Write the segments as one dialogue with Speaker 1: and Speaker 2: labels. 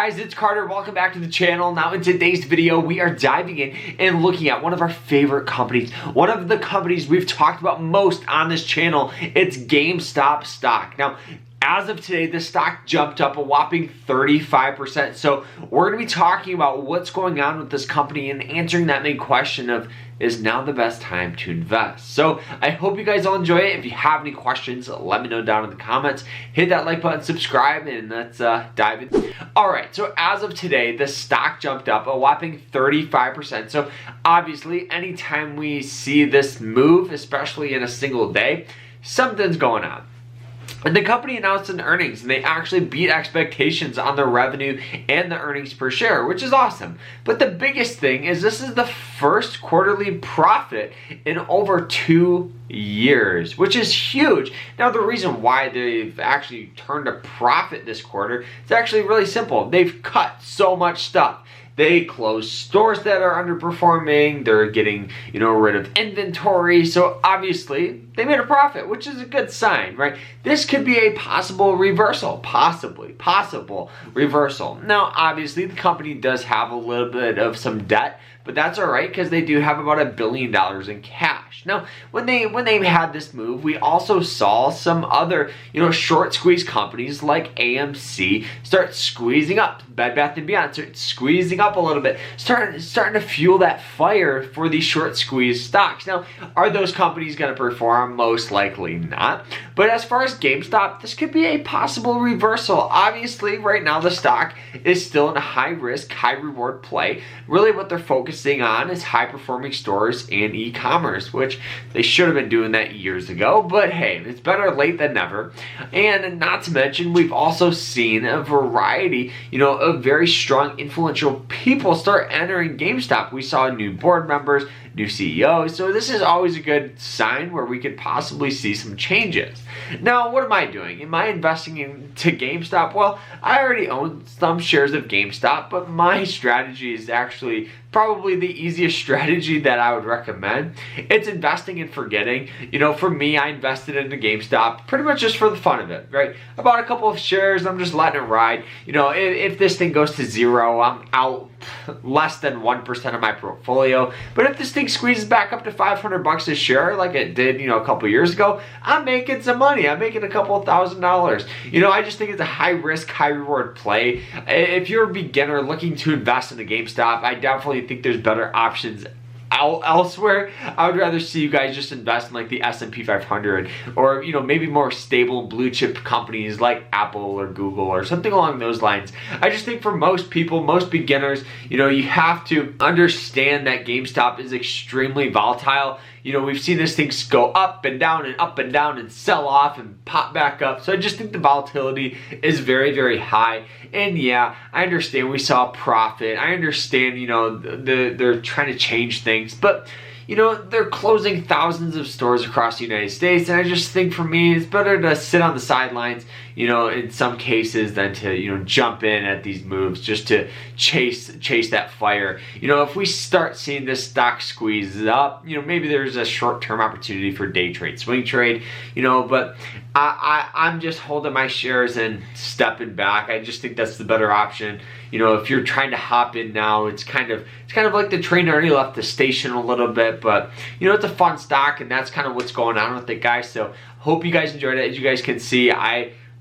Speaker 1: guys, it's Carter. Welcome back to the channel. Now in today's video, we are diving in and looking at one of our favorite companies. One of the companies we've talked about most on this channel. It's GameStop stock. Now, as of today, the stock jumped up a whopping 35%. So we're going to be talking about what's going on with this company and answering that main question of, is now the best time to invest? So I hope you guys all enjoy it. If you have any questions, let me know down in the comments. Hit that like button, subscribe, and let's dive in. All right, so as of today, the stock jumped up a whopping 35%. So obviously, anytime we see this move, especially in a single day, something's going on. And the company announced an earnings, and they actually beat expectations on the revenue and the earnings per share, which is awesome. But the biggest thing is this is the first quarterly profit in over 2 years, which is huge. Now, the reason why they've actually turned a profit this quarter is actually really simple. They've cut so much stuff. They closed stores that are underperforming. They're getting, rid of inventory. So obviously they made a profit, which is a good sign, right? This could be a possible reversal, possible reversal. Now, obviously the company does have a little bit of some debt, but that's all right because they do have about $1 billion in cash. Now, when they had this move, we also saw some other, short squeeze companies like AMC start squeezing up. Bed Bath & Beyond start squeezing up a little bit, starting to fuel that fire for these short squeeze stocks. Now, are those companies going to perform? Most likely not. But as far as GameStop, this could be a possible reversal. Obviously, right now the stock is still in a high risk, high reward play. Really what they're focusing on is high performing stores and e-commerce, which they should have been doing that years ago. But hey, it's better late than never. And not to mention, we've also seen a variety, of very strong, influential people start entering GameStop. We saw new board members, new CEOs. So this is always a good sign where we could possibly see some changes. Now, what am I doing? Am I investing into GameStop? Well, I already own some shares of GameStop, but my strategy is actually probably the easiest strategy that I would recommend. It's investing and forgetting. For me, I invested into GameStop pretty much just for the fun of it, right? I bought a couple of shares. I'm just letting it ride. If this thing goes to zero, I'm out less than 1% of my portfolio. But if this thing squeezes back up to $500 a share like it did, a couple years ago, I'm making some money. I'm making a couple of $1,000s. I just think it's a high risk, high reward play. If you're a beginner looking to invest in the GameStop, I definitely think there's better options elsewhere. I would rather see you guys just invest in like the S&P 500 or maybe more stable blue chip companies like Apple or Google or something along those lines. I just think for most people, most beginners, you have to understand that GameStop is extremely volatile. We've seen this thing go up and down and sell off and pop back up. So I just think the volatility is very, very high. And yeah, I understand we saw a profit. I understand, they're trying to change things, but they're closing thousands of stores across the United States. And I just think for me, it's better to sit on the sidelines, in some cases than to, jump in at these moves just to chase that fire. If we start seeing this stock squeeze up, maybe there's a short-term opportunity for day trade, swing trade, but I'm just holding my shares and stepping back. I just think that's the better option. If you're trying to hop in now, it's kind of like the train already left the station a little bit, but it's a fun stock, and that's kind of what's going on with it, guys. So hope you guys enjoyed it. As you guys can see,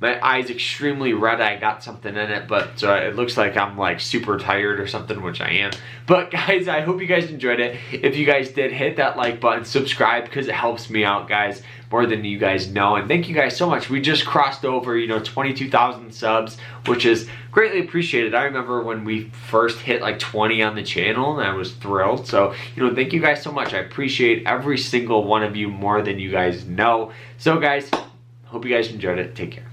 Speaker 1: my eye's extremely red. I got something in it, but it looks like I'm like super tired or something, which I am. But guys, I hope you guys enjoyed it. If you guys did, hit that like button, subscribe, because it helps me out, guys, more than you guys know. And thank you guys so much. We just crossed over, 22,000 subs, which is greatly appreciated. I remember when we first hit like 20 on the channel, and I was thrilled. So, thank you guys so much. I appreciate every single one of you more than you guys know. So guys, hope you guys enjoyed it. Take care.